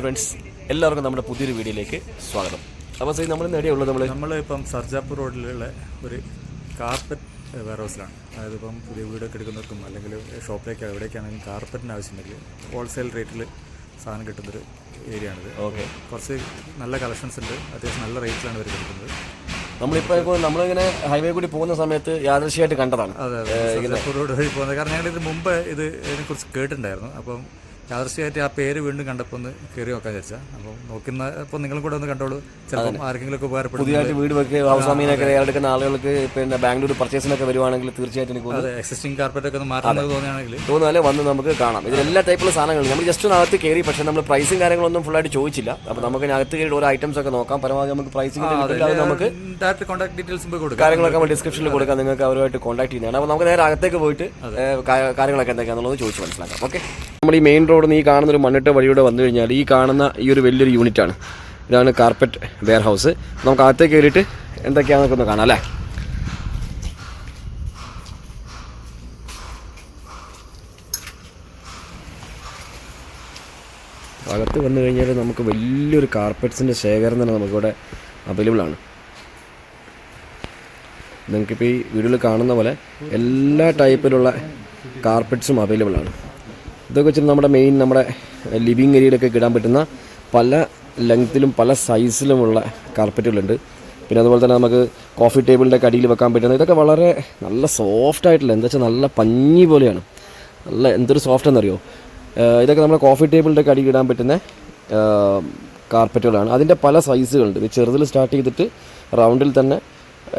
Friends, എല്ലാവർക്കും നമ്മുടെ പുതിയൊരു വീഡിയോയിലേക്ക് സ്വാഗതം. അപ്പോൾ സൈ നമ്മൾ നേടിയുള്ളത് നമ്മളിപ്പം സർജാപ്പൂർ റോഡിലുള്ള ഒരു കാർപ്പറ്റ് വെയർ ഹൗസിലാണ്. അതായത് ഇപ്പം പുതിയ വീടൊക്കെ എടുക്കുന്നവർക്കും അല്ലെങ്കിൽ ഷോപ്പിലേക്ക് എവിടേക്കാണെങ്കിലും കാർപ്പറ്റിന് ആവശ്യമുണ്ടെങ്കിൽ ഹോൾസെയിൽ റേറ്റിൽ സാധനം കിട്ടുന്നൊരു ഏരിയ ആണിത്. ഓക്കെ, കുറച്ച് നല്ല കളക്ഷൻസ് ഉണ്ട്, അത്യാവശ്യം നല്ല റേറ്റിലാണ് ഇവർ കൊടുക്കുന്നത്. നമ്മളിങ്ങനെ ഹൈവേ കൂടി പോകുന്ന സമയത്ത് യാദൃശ്യമായിട്ട് കണ്ടതാണ്. അതെ, സർജാപ്പൂർ റോഡ് വഴി പോകുന്നത്. കാരണം ഞങ്ങളിത് മുമ്പ് ഇതിനെക്കുറിച്ച് കേട്ടിട്ടുണ്ടായിരുന്നു. അപ്പം യാദൃശ്യമായിട്ട് ആ പേര് വീണ്ടും കണ്ടപ്പോൾ ഒന്ന് കയറി നോക്കാൻ വിചാരിച്ചാൽ. അപ്പം നോക്കുന്നപ്പോൾ നിങ്ങളും കൂടെ ഒന്ന് കണ്ടോളൂ, ചിലപ്പോൾ ആർക്കെങ്കിലും ഒക്കെ ഉപകാരപ്പെടും. പുതിയതായിട്ട് വീട് വെക്കുക, ഹൗസ് വാമിങ്ങിനൊക്കെ എടുക്കുന്ന ആളുകൾക്ക് പിന്നെ ബാംഗ്ലൂർ പർച്ചേസിനൊക്കെ വരുവാണെങ്കിൽ തീർച്ചയായിട്ടും എനിക്ക് അതെ, എക്സിസ്റ്റിംഗ് കാർപ്പറ്റ് ഒക്കെ ഒന്ന് മാറ്റുന്നത് തോന്നുന്നാലേ വന്ന് നമുക്ക് കാണാം. ഇതിൽ എല്ലാ ടൈപ്പുള്ള സാധനങ്ങളും നമ്മൾ ജസ്റ്റ് ഒന്ന് അകത്ത് കയറി, പക്ഷേ നമ്മൾ പ്രൈസും കാര്യങ്ങളൊന്നും ഫുള്ളായിട്ട് ചോദിച്ചില്ല. അപ്പോൾ നമുക്ക് അകത്ത് കയറി ഓരോ ഐറ്റംസ് ഒക്കെ നോക്കാം. പരമാവധി നമുക്ക് പ്രൈസിംഗ് നമുക്ക് കോൺടാക്ട് ഡീറ്റെയിൽസ് കാര്യങ്ങളൊക്കെ നമ്മൾ ഡിസ്ക്രിപ്ഷനിൽ കൊടുക്കാം. നിങ്ങൾക്ക് അവരുമായിട്ട് കോൺടാക്ട് ചെയ്യുന്നതാണ്. അപ്പോൾ നമുക്ക് നേരെ അകത്തേക്ക് പോയിട്ട് കാര്യങ്ങളൊക്കെ എന്തൊക്കെയാണെന്നുള്ളത് ചോദിച്ച് മനസ്സിലാക്കാം. ഓക്കെ, നമ്മൾ ഈ മെയിൻ റോഡ് ഈ കാണുന്നൊരു മണ്ണിട്ട വഴിയൂടെ വന്നു കഴിഞ്ഞാൽ ഈ കാണുന്ന ഈ ഒരു വലിയൊരു യൂണിറ്റാണ്. ഇതാണ് കാർപ്പറ്റ് വെയർ ഹൗസ്. നമുക്ക് അകത്തേക്ക് കയറിയിട്ട് എന്തൊക്കെയാണെന്നൊക്കെ ഒന്ന് കാണാം അല്ലേ. അകത്ത് വന്നു കഴിഞ്ഞാൽ നമുക്ക് വലിയൊരു കാർപ്പറ്റ്സിൻ്റെ ശേഖരം തന്നെ നമുക്കിവിടെ അവൈലബിൾ ആണ്. നിങ്ങൾക്കിപ്പോൾ ഈ വീഡിയോയിൽ കാണുന്ന പോലെ എല്ലാ ടൈപ്പിലുള്ള കാർപ്പറ്റ്സും അവൈലബിൾ ആണ്. ഇതൊക്കെ വെച്ചിട്ട് നമ്മുടെ ലിവിങ് ഏരിയയിലൊക്കെ ഇടാൻ പറ്റുന്ന പല ലെങ്ത്തിലും പല സൈസിലുമുള്ള കാർപ്പറ്റുകളുണ്ട്. പിന്നെ അതുപോലെ തന്നെ നമുക്ക് കോഫി ടേബിളിൻ്റെ അടിയിൽ വെക്കാൻ പറ്റുന്ന ഇതൊക്കെ വളരെ നല്ല സോഫ്റ്റ് ആയിട്ടുള്ള, എന്താ വെച്ചാൽ നല്ല പഞ്ഞി പോലെയാണ്. നല്ല എന്തൊരു സോഫ്റ്റ് എന്നറിയോ. ഇതൊക്കെ നമ്മുടെ കോഫി ടേബിളിൻ്റെ അടിയിൽ ഇടാൻ പറ്റുന്ന കാർപ്പറ്റുകളാണ്. അതിൻ്റെ പല സൈസുകളുണ്ട്. ഇത് ചെറുതിൽ സ്റ്റാർട്ട് ചെയ്തിട്ട് റൗണ്ടിൽ തന്നെ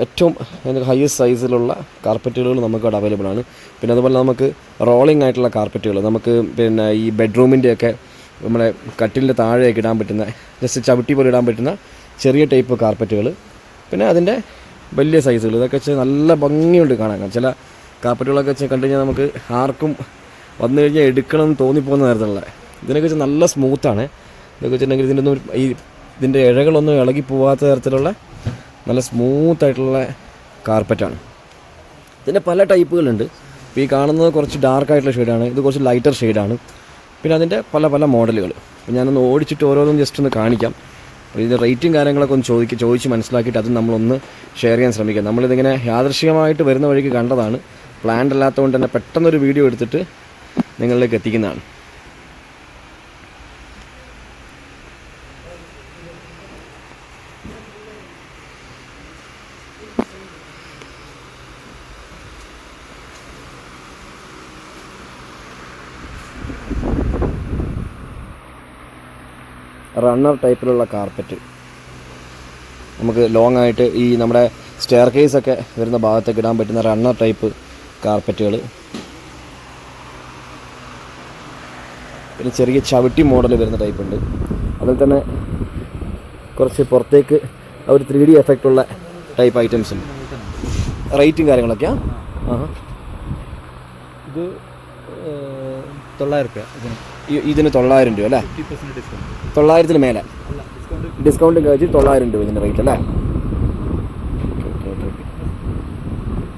ഏറ്റവും ഹയസ്റ്റ് സൈസിലുള്ള കാർപ്പറ്റുകൾ നമുക്കവിടെ അവൈലബിൾ ആണ്. പിന്നെ അതുപോലെ നമുക്ക് റോളിംഗ് ആയിട്ടുള്ള കാർപ്പറ്റുകൾ, നമുക്ക് പിന്നെ ഈ ബെഡ്റൂമിൻ്റെയൊക്കെ നമ്മുടെ കട്ടിലിൻ്റെ താഴെയൊക്കെ ഇടാൻ പറ്റുന്ന, ജസ്റ്റ് ചവിട്ടി പോലെ ഇടാൻ പറ്റുന്ന ചെറിയ ടൈപ്പ് കാർപ്പറ്റുകൾ. പിന്നെ അതിൻ്റെ വലിയ സൈസുകൾ, ഇതൊക്കെ വെച്ച് നല്ല ഭംഗിയുണ്ട് കാണാൻ. ചില കാർപ്പറ്റുകളൊക്കെ വെച്ച് കണ്ടു കഴിഞ്ഞാൽ നമുക്ക് ആർക്കും വന്നു കഴിഞ്ഞാൽ എടുക്കണം എന്ന് തോന്നിപ്പോകുന്ന തരത്തിലുള്ള, ഇതിനൊക്കെ വെച്ച് നല്ല സ്മൂത്താണ്. ഇതൊക്കെ വെച്ചിട്ടുണ്ടെങ്കിൽ ഇതിൻ്റെ ഇഴകളൊന്നും ഇളകി പോകാത്ത തരത്തിലുള്ള നല്ല സ്മൂത്തായിട്ടുള്ള കാർപ്പറ്റാണ്. ഇതിൻ്റെ പല ടൈപ്പുകളുണ്ട്. ഇപ്പോൾ ഈ കാണുന്നത് കുറച്ച് ഡാർക്കായിട്ടുള്ള ഷെയ്ഡാണ്, ഇത് കുറച്ച് ലൈറ്റർ ഷെയ്ഡാണ്. പിന്നെ അതിൻ്റെ പല പല മോഡലുകൾ. അപ്പോൾ ഞാനൊന്ന് ഓടിച്ചിട്ട് ഓരോന്നും ജസ്റ്റ് ഒന്ന് കാണിക്കാം. ഇതിൻ്റെ റേറ്റും കാര്യങ്ങളൊക്കെ ഒന്ന് ചോദിച്ച് മനസ്സിലാക്കിയിട്ട് അത് നമ്മളൊന്ന് ഷെയർ ചെയ്യാൻ ശ്രമിക്കാം. നമ്മളിതിങ്ങനെ യാദൃശ്ചികമായിട്ട് വരുന്ന വഴിക്ക് കണ്ടതാണ്. പ്ലാൻഡ് അല്ലാത്തതുകൊണ്ട് തന്നെ പെട്ടെന്നൊരു വീഡിയോ എടുത്തിട്ട് നിങ്ങളിലേക്ക് എത്തിക്കുന്നതാണ്. റണ്ണർ ടൈപ്പിലുള്ള കാർപ്പറ്റ് നമുക്ക് ലോങ് ആയിട്ട് ഈ നമ്മുടെ സ്റ്റെയർ കേസൊക്കെ വരുന്ന ഭാഗത്തേക്ക് ഇടാൻ പറ്റുന്ന റണ്ണർ ടൈപ്പ് കാർപ്പറ്റുകൾ. പിന്നെ ചെറിയ ചവിട്ടി മോഡൽ വരുന്ന ടൈപ്പ് ഉണ്ട്. അതിൽ തന്നെ കുറച്ച് പുറത്തേക്ക് ഒരു 3D എഫക്റ്റ് ഉള്ള ടൈപ്പ് ഐറ്റംസ് ഉണ്ട്. റേറ്റും കാര്യങ്ങളൊക്കെയാണ്. ഇത് 900 രൂപ. ഇതിന് 900 രൂപ അല്ലേ? 900-ന് മേലെ ഡിസ്കൗണ്ടും കഴിച്ച് 900 രൂപ ഇതിൻ്റെ റേറ്റ് അല്ലേ?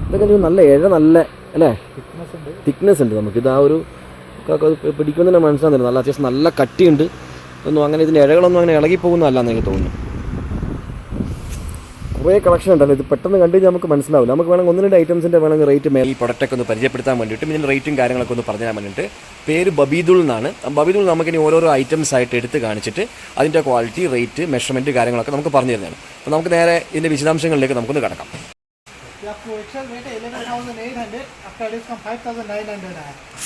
ഇതൊക്കെ നല്ല നല്ല അല്ലേ, തിക്നെസ് ഉണ്ട്. നമുക്കിത് ആ ഒരു പിടിക്കുന്നതിന് മനസ്സിലാകുന്നില്ല. നല്ല അത്യാവശ്യം നല്ല കട്ടിയുണ്ട്. ഒന്നും അങ്ങനെ ഇതിൻ്റെ ഇഴകളൊന്നും അങ്ങനെ ഇളകിപ്പോകുന്നതല്ലാന്ന് എനിക്ക് തോന്നുന്നു. കുറേ കളക്ഷൻ ഉണ്ടല്ലോ. ഇത് പെട്ടെന്ന് കണ്ടു കഴിഞ്ഞാൽ നമുക്ക് മനസ്സിലാവില്ല. നമുക്ക് വേണമെങ്കിൽ 1-2 ഐറ്റംസിൻ്റെ വേണമെങ്കിൽ റേറ്റ് ഈ പ്രൊഡക്റ്റൊക്കെ ഒന്ന് പരിചയപ്പെടുത്താൻ വേണ്ടിയിട്ടും ഇതിൻ്റെ റേറ്റും കാര്യങ്ങളൊക്കെ ഒന്ന് പറഞ്ഞു തരാൻ വേണ്ടിയിട്ട്. പേര് ബബീദുൾ എന്നാണ്. ബബീദുൾ നമുക്കിനി ഓരോരോ ഐറ്റംസ് ആയിട്ട് എടുത്ത് കാണിച്ചിട്ട് അതിൻ്റെ ക്വാളിറ്റി, റേറ്റ്, മെഷർമെൻറ്റ് കാര്യങ്ങളൊക്കെ നമുക്ക് പറഞ്ഞു തരുന്നതാണ്. അപ്പോൾ നമുക്ക് നേരെ ഇതിൻ്റെ വിശദാംശങ്ങളിലേക്ക് നമുക്കൊന്ന് കടക്കാം.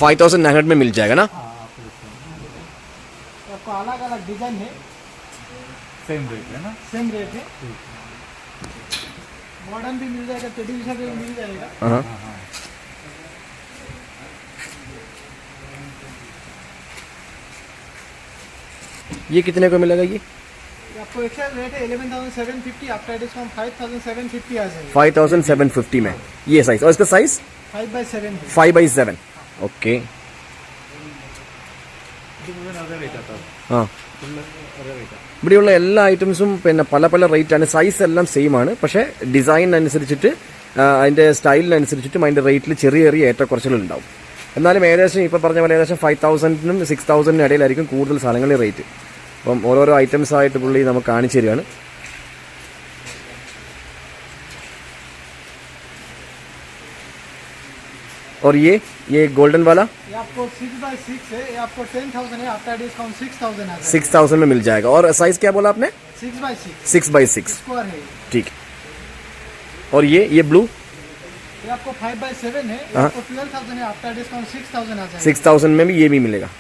5,900 में मिल जाएगा ना? आपको अलग अलग डिजाइन है, सेम रेट है ना? सेम रेट है. मॉडर्न भी मिल जाएगा, ट्रेडिशनल भी मिल जाएगा. ये कितने को मिलेगा? ये आपको एक्स्ट्रा रेट है 11,750, आफ्टर डिस्काउंट 5,750 आ जाएगा. 5,750 में ये साइज. और इसका साइज 5x7 5x7. ओके. हाँ, ഇവിടെയുള്ള എല്ലാ ഐറ്റംസും പിന്നെ പല പല റേറ്റാണ്. സൈസ് എല്ലാം സെയിം ആണ്. പക്ഷേ ഡിസൈനിനനുസരിച്ചിട്ട് അതിൻ്റെ സ്റ്റൈലിനനുസരിച്ചിട്ടും അതിൻ്റെ റേറ്റിൽ ചെറിയ ചെറിയ ഏറ്റക്കുറച്ചിലുണ്ടാവും. എന്നാലും ഏകദേശം ഇപ്പോൾ പറഞ്ഞ പോലെ ഏകദേശം 5,000-നും 6,000-നും ഇടയിലായിരിക്കും കൂടുതൽ സാധനങ്ങളുടെ റേറ്റ്. അപ്പം ഓരോരോ ഐറ്റംസ് ആയിട്ട് പുള്ളി നമുക്ക് കാണിച്ചു തരികയാണ്. और ये गोल्डन वाला ये आपको 6x6 है, ये आपको 10,000 है, आफ्टर डिस्काउंट 6,000 आ जाएगा। 6000 में मिल जाएगा. और साइज क्या बोला आपने? 6x6 6x6. स्क्वायर है। ठीक है. और ये ब्लू ये आपको 5x7 है, ये आपको 12,000 है, आफ्टर डिस्काउंट 6,000 आ जाएगा। 6000 में भी ये भी मिलेगा.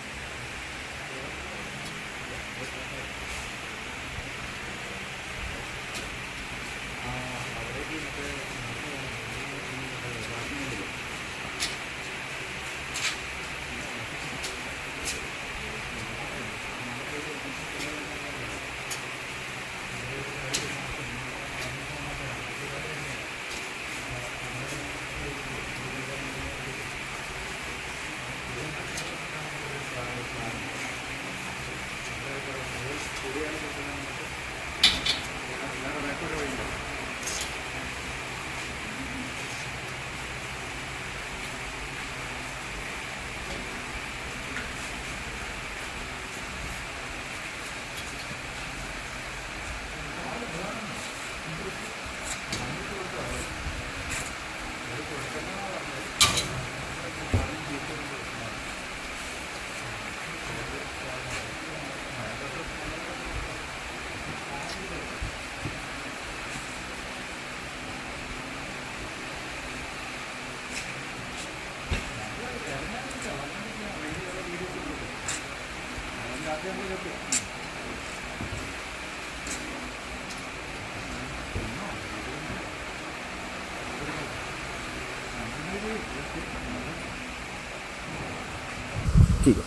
ठीक है.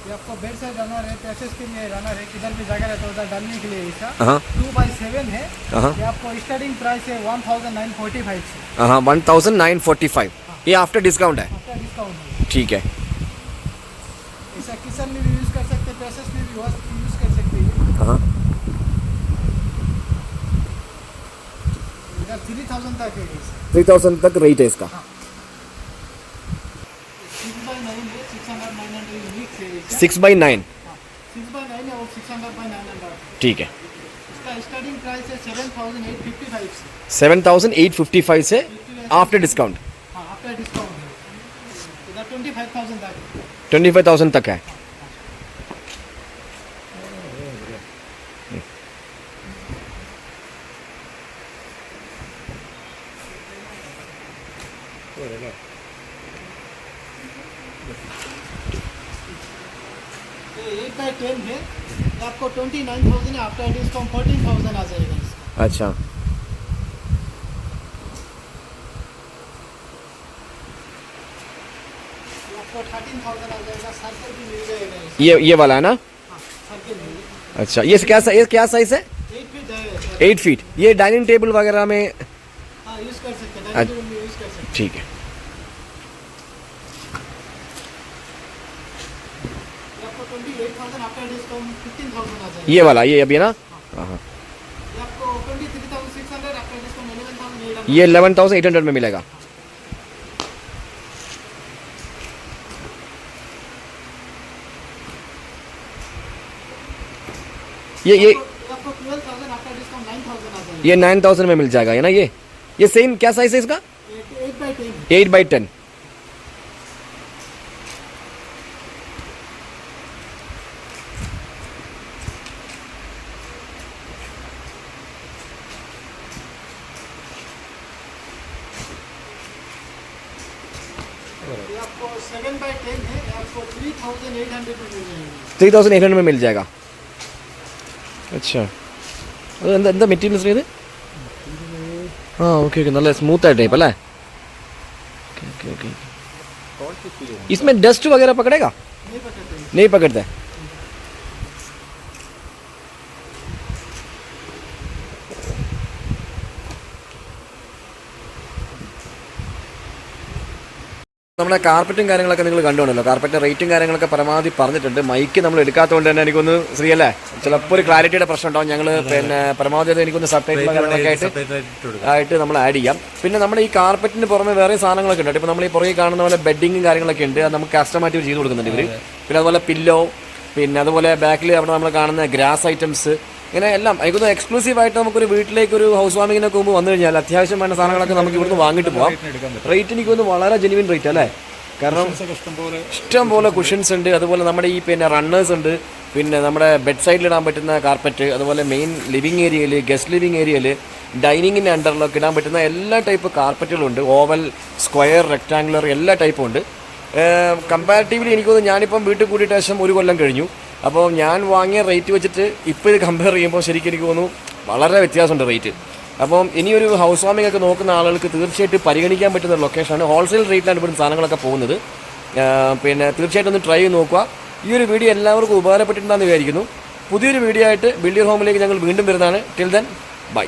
ये आपको बेड साइड रनर है, पैसेज के लिए रनर है, किधर भी जगह रहता है उधर डालने के लिए ऐसा। हाँ 2x7 है। हाँ ये आपको स्टार्टिंग प्राइस है 1,945 से, हाँ 1945. ये आफ्टर डिस्काउंट है. आफ्टर डिस्काउंट है। ठीक है. ऐसा किचन में भी यूज़ कर सकते हैं, पैसेज में भी यूज़ कर सकते हैं। हाँ इधर 3,000 तक है ऐसा। 3000 तक रेट है इसका. 6x9 है, 600/900 यूनिक है ऐसा। 6x9. 6x9 है और 600/900। ठीक है. इसका स्टार्टिंग प्राइस है 7,855 से। 7855 से आफ्टर डिस्काउंट. हाँ आफ्टर डिस्काउंट है। इधर 25,000 तक है। 25,000 तक है. ये 8x10 है, ये आपको 29,000 है, आफ्टर डिस्काउंट 14,000 आ जाएगा इसका। अच्छा. ये आपको 13,000 आ जाएगा, सर्कल भी मिल जाएगा इसका। ये वाला है ना? हाँ सर्कल मिल। अच्छा. ये क्या साइज है? 8 फीट है। 8 फीट. ये डाइनिंग टेबल वगैरह में. हाँ यूज़ कर सकते हैं, डाइनिंग टेबल में यूज़ कर सकते हैं। ठीक है. ये आपको 28,000 आफ्टर डिस्काउंट 15,000 आ जाएगा। ये वाला ये अभी है ना? हाँ. ये आपको 23,600 आफ्टर डिस्काउंट 11,800। ये 11,800 में मिलेगा. ये आपको 12,000 आफ्टर डिस्काउंट 9,000 आ जाएगा। ये 9,000 में मिल जाएगा है ना? ये सेम क्या साइज है इसका? 8x10। 8x10. ये आपको 7x10 है, ये आपको 3,800 में मिल जाएगा। 3,800 में मिल जाएगा. अच्छा. എന്താ മെറ്റീരിയൽസ് ഇത്? ആ ഓക്കെ ഓക്കെ. നല്ല സ്മൂത്ത് ആയിട്ട് ടൈപ്പ് അല്ലേ? Okay okay. इसमें डस्ट वगैरह पकड़ेगा? नहीं पकड़ते हैं। नहीं पकड़ता है. നമ്മുടെ കാർപ്പറ്റും കാര്യങ്ങളൊക്കെ നിങ്ങൾ കണ്ടുകൊണ്ടല്ലോ. കാർപ്പറ്റിൻ്റെ റേറ്റും കാര്യങ്ങളൊക്കെ പരമാവധി പറഞ്ഞിട്ടുണ്ട്. മൈക്ക് നമ്മൾ എടുക്കാത്തതുകൊണ്ട് തന്നെ എനിക്കൊന്ന് ശ്രീയല്ലേ ചിലപ്പോൾ ഒരു ക്ലാരിറ്റിയുടെ പ്രശ്നം ഉണ്ടാവും. ഞങ്ങൾ പിന്നെ പരമാവധി അത് എനിക്കൊന്ന് സബ്ടൈറ്റിൽ കാര്യങ്ങളൊക്കെ ആയിട്ട് നമ്മൾ ആഡ് ചെയ്യാം. പിന്നെ നമ്മുടെ ഈ കാർപ്പറ്റിന് പുറമെ വേറെ സാധനങ്ങളൊക്കെ ഉണ്ട്. ഇപ്പോൾ നമ്മൾ ഈ പുറകെ കാണുന്ന പോലെ ബെഡിങ്ങും കാര്യങ്ങളൊക്കെ ഉണ്ട്. അത് നമുക്ക് കസ്റ്റമായിട്ട് ചെയ്ത് കൊടുക്കുന്നുണ്ട് ഇവർ. പിന്നെ അതുപോലെ പില്ലോ പിന്നെ അതുപോലെ ബാക്കിൽ അവിടെ നമ്മൾ കാണുന്ന ഗ്രാസ് ഐറ്റംസ്, ഇങ്ങനെ എല്ലാം എനിക്കൊന്ന് എക്സ്ക്ലൂസീവായിട്ട് നമുക്കൊരു വീട്ടിലേക്ക് ഒരു ഹൗസ് വാമിങ്ങിനൊക്കെ മുമ്പ് വന്നു കഴിഞ്ഞാൽ അത്യാവശ്യം വേണ്ട സാധനങ്ങളൊക്കെ നമുക്ക് ഇവിടുന്ന് വാങ്ങിയിട്ട് പോകാം. റേറ്റ് എനിക്ക് തോന്നുന്നു വളരെ ജെനുവിൻ റേറ്റ് അല്ലേ? കാരണം ഇഷ്ടം പോലെ കുഷൻസ് ഉണ്ട്, അതുപോലെ നമ്മുടെ ഈ പിന്നെ റണ്ണേഴ്സ് ഉണ്ട്, പിന്നെ നമ്മുടെ ബെഡ് സൈഡിൽ ഇടാൻ പറ്റുന്ന കാർപ്പറ്റ്, അതുപോലെ മെയിൻ ലിവിങ് ഏരിയയിൽ, ഗസ്റ്റ് ലിവിങ് ഏരിയയിൽ, ഡൈനിങ്ങിൻ്റെ അണ്ടറിലൊക്കെ ഇടാൻ പറ്റുന്ന എല്ലാ ടൈപ്പ് കാർപ്പറ്റുകളുണ്ട്. ഓവൽ, സ്ക്വയർ, റെക്ടാങ്കുലർ എല്ലാ ടൈപ്പും ഉണ്ട്. കമ്പാരിറ്റീവ്ലി എനിക്ക് തോന്നുന്നു ഞാനിപ്പം വീട്ടിൽ കൂടിയിട്ട് ശേഷം 1 കൊല്ലം കഴിഞ്ഞു. അപ്പോൾ ഞാൻ വാങ്ങിയ റേറ്റ് വെച്ചിട്ട് ഇപ്പോൾ ഇത് കമ്പയർ ചെയ്യുമ്പോൾ ശരിക്കും എനിക്ക് തോന്നുന്നു വളരെ വ്യത്യാസമുണ്ട് റേറ്റ്. അപ്പം ഇനിയൊരു ഹൗസ് വാമിംഗ് ഒക്കെ നോക്കുന്ന ആളുകൾക്ക് തീർച്ചയായിട്ടും പരിഗണിക്കാൻ പറ്റുന്ന ലൊക്കേഷനാണ്. ഹോൾസെയിൽ റേറ്റിലാണ് ഇവിടുന്ന് സാധനങ്ങളൊക്കെ പോകുന്നത്. പിന്നെ തീർച്ചയായിട്ടും ഒന്ന് ട്രൈ ചെയ്ത് നോക്കുക. ഈ ഒരു വീഡിയോ എല്ലാവർക്കും ഉപകാരപ്പെട്ടിട്ടുണ്ടെന്ന് വിചാരിക്കുന്നു. പുതിയൊരു വീഡിയോ ആയിട്ട് ബിൽഡ് യുവർ ഹോമിലേക്ക് ഞങ്ങൾ വീണ്ടും വരുന്നതാണ്. Till then bye.